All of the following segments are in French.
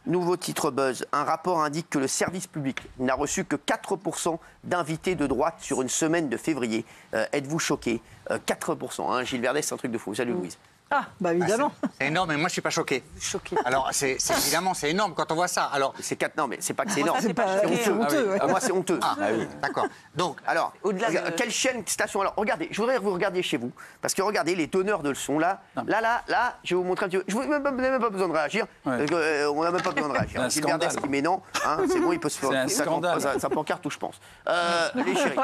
Nouveau titre buzz. Un rapport indique que le service public n'a reçu que 4% d'invités de droite sur une semaine de février. Êtes-vous choqué? 4%. Hein, Gilles Verdez, c'est un truc de fou. Salut Louise. Ah, bah évidemment. C'est énorme, mais moi je suis pas choqué. Choqué. Alors, évidemment, c'est énorme quand on voit ça. Alors, c'est 4, non, mais c'est pas que c'est énorme. C'est pas choqué. C'est honteux. Ah, moi, c'est honteux. ah oui, d'accord. Donc, Alors, quelle chaîne, station? Alors, regardez, je voudrais que vous regardiez chez vous. Parce que regardez, les donneurs de leçons, là, je vais vous montrer un petit peu. Vous n'avez même pas besoin de réagir. Ouais. On n'a même pas besoin de réagir. Gilles Verdez qui met non, hein, c'est bon, il peut se faire. C'est un scandale. Ça pancarte où je pense. Les chéris,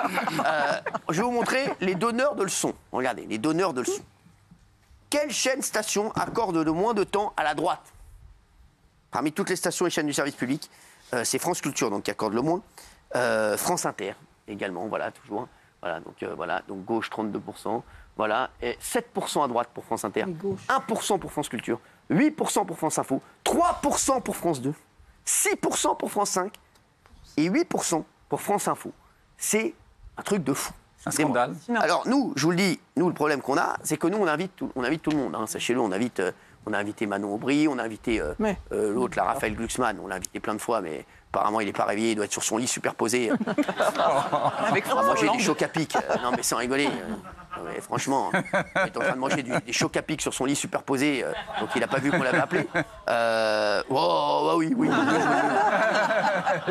je vais vous montrer les donneurs de leçons. Regardez, les donneurs de leçons. Quelle chaîne station accorde le moins de temps à la droite? Parmi toutes les stations et chaînes du service public, c'est France Culture donc, qui accorde le moins. France Inter également, voilà, toujours. Voilà, donc gauche 32%. Voilà, et 7% à droite pour France Inter, 1% pour France Culture, 8% pour France Info, 3% pour France 2, 6% pour France 5 et 8% pour France Info. C'est un truc de fou. Un scandale. Alors nous, je vous le dis, nous le problème qu'on a, c'est que nous on invite tout le monde. Hein. Sachez-le, on a invité Manon Aubry, on a invité l'autre, la Raphaël Glucksmann, on l'a invité plein de fois, mais apparemment il n'est pas réveillé, il doit être sur son lit superposé. Moi j'ai des chocs à pic. Non mais sans rigoler. Mais franchement, il est en train de manger des chocs à pic sur son lit superposé, donc il n'a pas vu qu'on l'avait appelé.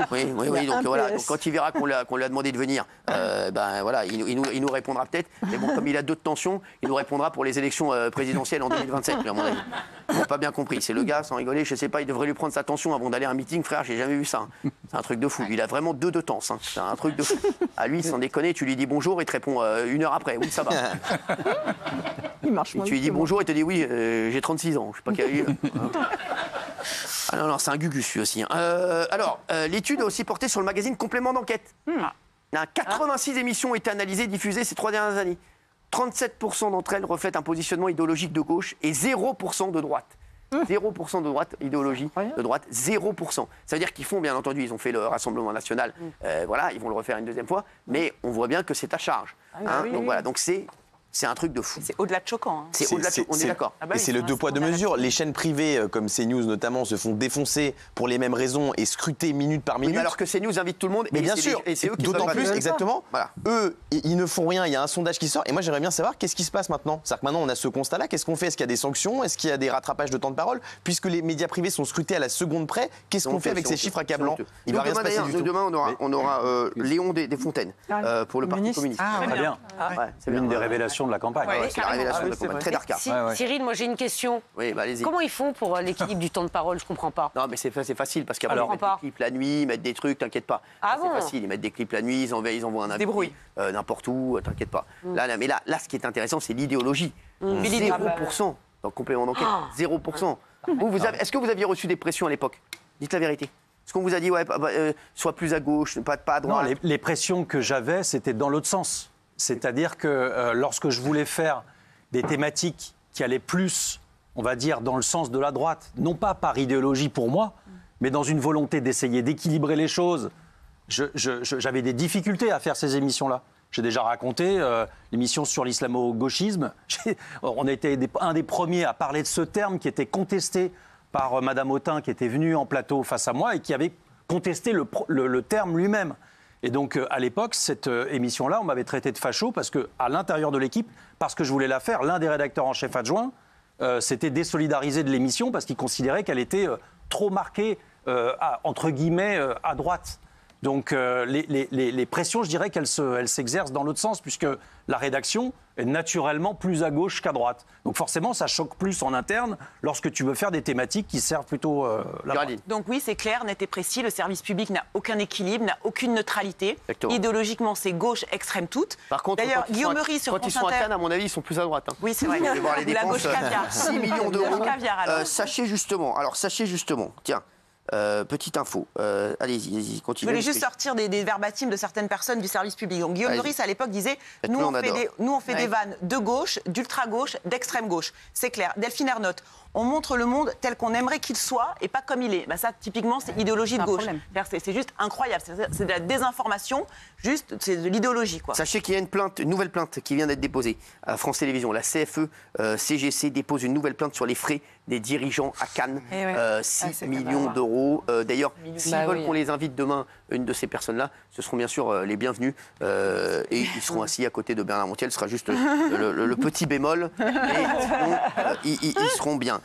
Oui, donc voilà. Donc quand il verra qu'on lui a demandé de venir, ben voilà, il nous répondra peut-être. Mais bon, comme il a d'autres tensions, il nous répondra pour les élections présidentielles en 2027, à mon avis. On n'a pas bien compris. C'est le gars, sans rigoler, je sais pas, il devrait lui prendre sa tension avant d'aller à un meeting, frère, j'ai jamais vu ça. C'est un truc de fou. Il a vraiment deux de tense. Hein. C'est un truc de fou. À lui, sans déconner, tu lui dis bonjour, il te répond 1 heure après. Oui, ça va. Il marche moins tu lui dis bonjour, il te dit oui, j'ai 36 ans. Je sais pas quel âge. Ah non, c'est un gugus lui aussi. Hein. Alors, l'étude a aussi porté sur le magazine Complément d'enquête. 86 émissions ont été analysées, diffusées ces 3 dernières années. 37% d'entre elles reflètent un positionnement idéologique de gauche et 0% de droite. 0% de droite, idéologie de droite, 0%. Ça veut dire qu'ils font, bien entendu, ils ont fait le Rassemblement national, voilà, ils vont le refaire une deuxième fois, mais on voit bien que c'est à charge. Donc voilà, donc c'est un truc de fou. C'est au-delà de choquant. Hein. C'est au-delà de choquant, on est d'accord. Et c'est le deux poids, deux mesures. Les chaînes privées, comme CNews notamment, se font défoncer pour les mêmes raisons et scruter minute par minute. Oui, alors que CNews invite tout le monde. Mais bien sûr, d'autant plus, exactement. Voilà. Eux, ils ne font rien. Il y a un sondage qui sort. Et moi, j'aimerais bien savoir qu'est-ce qui se passe maintenant. C'est-à-dire que maintenant, on a ce constat-là. Qu'est-ce qu'on fait? Est-ce qu'il y a des sanctions? Est-ce qu'il y a des rattrapages de temps de parole? Puisque les médias privés sont scrutés à la seconde près, qu'est-ce qu'on fait avec ces chiffres accablants? Il va rien se passer du tout. Demain, on aura Léon Desfontaines pour le Parti communiste. Très bien. C'est l'une des révélations de la campagne. La révélation de la campagne, très dark. Cyril, moi j'ai une question. Oui, bah, allez-y. Comment ils font pour l'équilibre du temps de parole? Je comprends pas. Non, mais c'est facile parce qu'après, ils mettent des clips la nuit, ils mettent des trucs, t'inquiète pas. C'est facile, ils mettent des clips la nuit, ils envoient un avis n'importe où, t'inquiète pas. Là, ce qui est intéressant, c'est l'idéologie. 0% dans le complément d'enquête. 0%. Est-ce que vous aviez reçu des pressions à l'époque? Dites la vérité. Est-ce qu'on vous a dit, sois plus à gauche, pas à droite? Non, les pressions que j'avais, c'était dans l'autre sens. C'est-à-dire que lorsque je voulais faire des thématiques qui allaient plus, on va dire, dans le sens de la droite, non pas par idéologie pour moi, mais dans une volonté d'essayer d'équilibrer les choses, j'avais des difficultés à faire ces émissions-là. J'ai déjà raconté l'émission sur l'islamo-gauchisme. On a été un des premiers à parler de ce terme qui était contesté par Madame Autain, qui était venue en plateau face à moi et qui avait contesté le terme lui-même. Et donc, à l'époque, cette émission-là, on m'avait traité de facho parce qu'à l'intérieur de l'équipe, parce que je voulais la faire, l'un des rédacteurs en chef adjoints s'était désolidarisé de l'émission parce qu'il considérait qu'elle était trop marquée, entre guillemets, à droite. Donc, les pressions, je dirais qu'elles s'exercent dans l'autre sens, puisque la rédaction est naturellement plus à gauche qu'à droite. Donc, forcément, ça choque plus en interne lorsque tu veux faire des thématiques qui servent plutôt la droite. Donc, oui, c'est clair, net et précis. Le service public n'a aucun équilibre, n'a aucune neutralité. Exactement. Idéologiquement, c'est gauche extrême toute. Par contre, d'ailleurs, Guillaume Meurice sur quand ils sont à Cannes, à mon avis, ils sont plus à droite. Hein. Oui, c'est vrai. La gauche caviar. 6 millions d'euros. Sachez justement, tiens. Petite info, allez-y, continuez. Je voulais juste sortir des verbatims de certaines personnes du service public. Donc, Guillaume Meurice, à l'époque, disait nous, on fait des vannes de gauche, d'ultra-gauche, d'extrême-gauche. C'est clair. Delphine Ernotte, on montre le monde tel qu'on aimerait qu'il soit et pas comme il est. Ça, typiquement, c'est idéologie de gauche. C'est juste incroyable. C'est de la désinformation, c'est de l'idéologie, quoi. Sachez qu'il y a une nouvelle plainte qui vient d'être déposée à France Télévisions. La CFE-CGC dépose une nouvelle plainte sur les frais des dirigeants à Cannes. 6 c'est millions d'euros. D'ailleurs, s'ils Bah veulent oui. qu'on les invite demain, une de ces personnes-là, ce seront bien sûr les bienvenus. Et ils seront assis à côté de Bernard Montiel. Ce sera juste le petit bémol. Mais sinon, ils seront bien.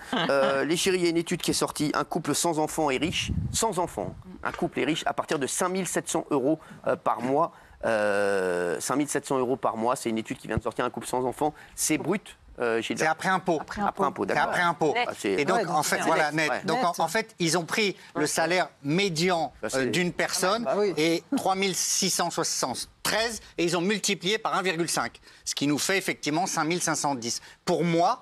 Les chéris, il y a une étude qui est sortie. Un couple sans enfants est riche. Sans enfants. Un couple est riche à partir de 5 700 euros par mois. 5 700 euros par mois. C'est une étude qui vient de sortir. Un couple sans enfants. C'est brut. Gilles. C'est après impôt. Après impôt, C'est d'accord. après impôt. Ah, c'est- Et donc, Ouais, en fait, c'est voilà, net. net. Ouais. Donc, en fait, ils ont pris le salaire médian Ça, c'est- d'une personne Bah oui. et 3673 et ils ont multiplié par 1,5. Ce qui nous fait effectivement 5510. Pour moi,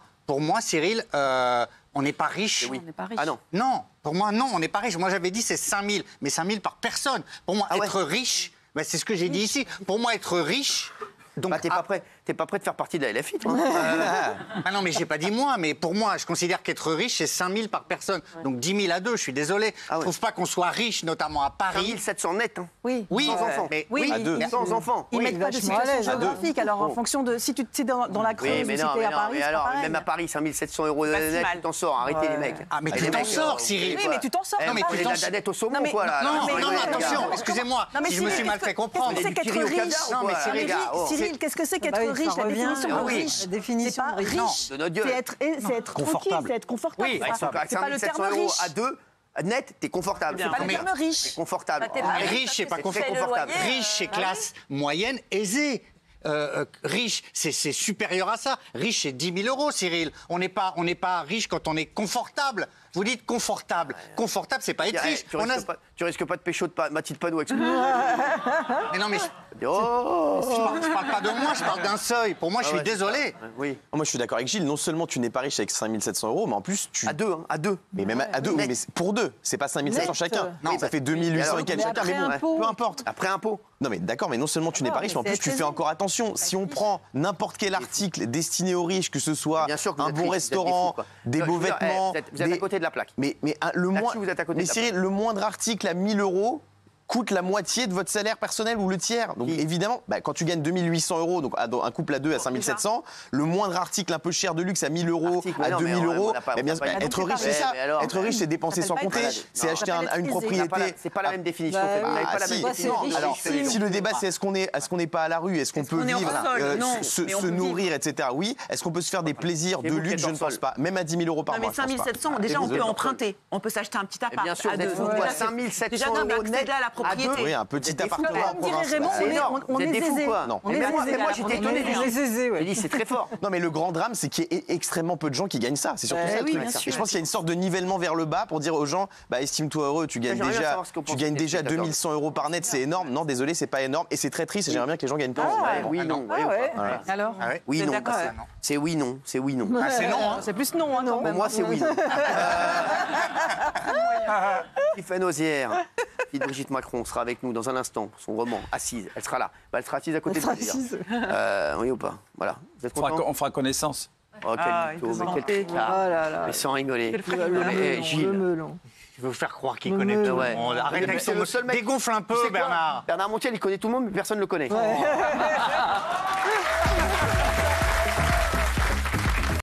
Cyril, on n'est pas riche. Oui. On n'est pas riche. Ah non. Non, pour moi, non, on n'est pas riche. Moi, j'avais dit c'est 5000, mais 5000 par personne. Pour moi, ouais. être riche, bah, c'est ce que j'ai dit ici. Pour moi, être riche. Donc, Bah, t'es pas prêt de faire partie de la LFI, toi. Ah non, mais j'ai pas dit moi, mais pour moi, je considère qu'être riche, c'est 5000 par personne. Donc 10 000 à deux, je suis désolé. Ah ouais. Je trouve pas qu'on soit riche, notamment à Paris. 1700 net. Hein. Oui. Oui, Sans enfants. mais Oui, à deux. Sans enfants. Ils Oui. mettent pas de vachement situation à l'aise. géographique. Alors, en fonction de si tu es dans la Creuse Oui, ou mais si non, tu es mais à non, Paris, mais c'est alors, pas pareil. même à Paris, 5 700 euros de Pas si net, mal. tu t'en sors. Arrêtez les mecs. Ah, mais tu Les t'en mecs, sors, Cyril. Oui, mais tu t'en sors. Non, mais pas. tu Les t'en dadettes au saumon, Non, mais- quoi, là. Non, là, non, les non, gars. attention, excusez-moi. Non, mais Si je me Cyril, suis mal fait comprendre. Qu'est-ce que c'est qu'être Du riz au riche caviar, Non, mais quoi, Cyril, les gars, oh. Cyril, qu'est-ce que c'est qu'être Bah oui, riche? ça La revient. définition Ah de oui. riche, La définition c'est pas de riche. riche. De notre Dieu. C'est être Confortable. tranquille, c'est être confortable. Oui, C'est pas- Avec c'est pas 5 le terme 700 euros riche. à deux, net, t'es confortable. Bien. C'est pas le mais- terme riche. T'es confortable. Bah, t'es pas Riche, c'est pas C'est confortable. très confortable. Riche, c'est classe moyenne aisée. Riche, c'est supérieur à ça. Riche, c'est 10 000 euros, Cyril. On n'est pas riche quand on est confortable. Vous dites confortable. Confortable, c'est pas être riche. Tu risques pas de pécho de Mathilde Panot avec ce Mais non, mais Oh je parle pas de moi, je parle d'un seuil. Pour moi, je suis ouais, c'est désolé. Oui. Moi, je suis d'accord avec Gilles. Non seulement tu n'es pas riche avec 5 700 euros, mais en plus, tu. À deux, hein, à deux. Mais même à deux, oui, mais pour deux, c'est pas 5 700 Net. chacun. Non, ça fait 2800 et quelques mais chacun. après Mais bon, impôt. peu importe. Après impôt. Non, mais d'accord, mais non seulement tu n'es pas riche, mais en mais plus c'est tu être fais aisé. encore attention. Si on prend n'importe quel article destiné aux riches, que ce soit Bien sûr que vous un êtes bon riches, vous êtes restaurant, fous, quoi. des Je beaux veux dire, vêtements. vous êtes à côté de la plaque. Mais le Là-dessus, moins. vous êtes à côté Mais de la Cyril, le moindre article à 1000 euros coûte la moitié de votre salaire personnel ou le tiers. Donc Oui. évidemment, quand tu gagnes 2800 euros, donc un couple à deux à 5700, le moindre article un peu cher de luxe à 1000 euros, Article, à mais non, 2000 mais on euros, n'a pas- mais bien on n'a pas- être riche, c'est Ouais, ça. mais alors, Être riche, c'est dépenser ça sans s'appelle pas compter, être c'est riche. acheter Ça s'appelle une être propriété. C'est pas la même définition. Bah Vous n'avez oui. pas la si. même Quoi, définition. c'est riche, Alors, c'est si le débat c'est est-ce qu'on n'est pas à la rue, est-ce qu'on peut qu'on est hors vivre, sol Non, se mais on peut nourrir, etc. Oui. Est-ce qu'on peut se faire des plaisirs C'est de vous qui luxe êtes Je ne hors sol. pense pas. Même à 10 000 euros par Non, mois. mais je pense pas. 5700, déjà, on Désolé. peut emprunter. On peut s'acheter un petit appart. bien sûr, à vous êtes deux. fous, Donc, quoi. déjà, 5700 déjà, on peut euros accéder net à la à propriété. deux. Oui, un petit Des fous, appartement quoi. en Comme dirait province. Raymond, C'est on est- énorme. on Vous est êtes des fous, aisés. quoi. Non. On est Mais moi, aisés. j'étais étonné. On est aisés, ouais. J'ai dit, c'est très fort. Non, mais le grand drame, c'est qu'il y a extrêmement peu de gens qui gagnent ça. C'est surtout Bah ça le oui, truc. bien Et sûr. je pense qu'il y a une sorte de nivellement vers le bas pour dire aux gens, estime-toi heureux, tu gagnes J'aimerais bien déjà, savoir ce qu'on pense des 2100 spectateurs. euros par net, c'est énorme. Non, désolé, c'est pas énorme. Et c'est très triste et j'aimerais bien que les gens gagnent plus. Ouais, oui, non. Ah oui ou ouais. pas. Alors Ah ouais. Oui, Vous êtes non. d'accord, bah, ouais. c'est oui, non. C'est oui, non. Ah, c'est non, hein. C'est plus non, hein, quand Pour même. moi, c'est oui. Stéphane Ozière, fille de Brigitte Macron, sera avec nous dans un instant. Son roman, Assise. Elle sera là. Bah, elle sera assise à côté Elle sera de nous. assise. Oui ou pas? Voilà. Vous êtes content? On fera connaissance. Oh, quel Ah, mytho, il mais faut quel Oh pétard. là là. Mais sans rigoler. Le Mais, melon, Gilles. le melon. Je veux vous faire croire qu'il Le connaît tout le ouais. monde. Arrête Mais avec c'est son le seul mec- dégonfle un Tu peu, sais quoi Bernard. Bernard Montiel, il connaît tout le monde, mais personne ne le connaît.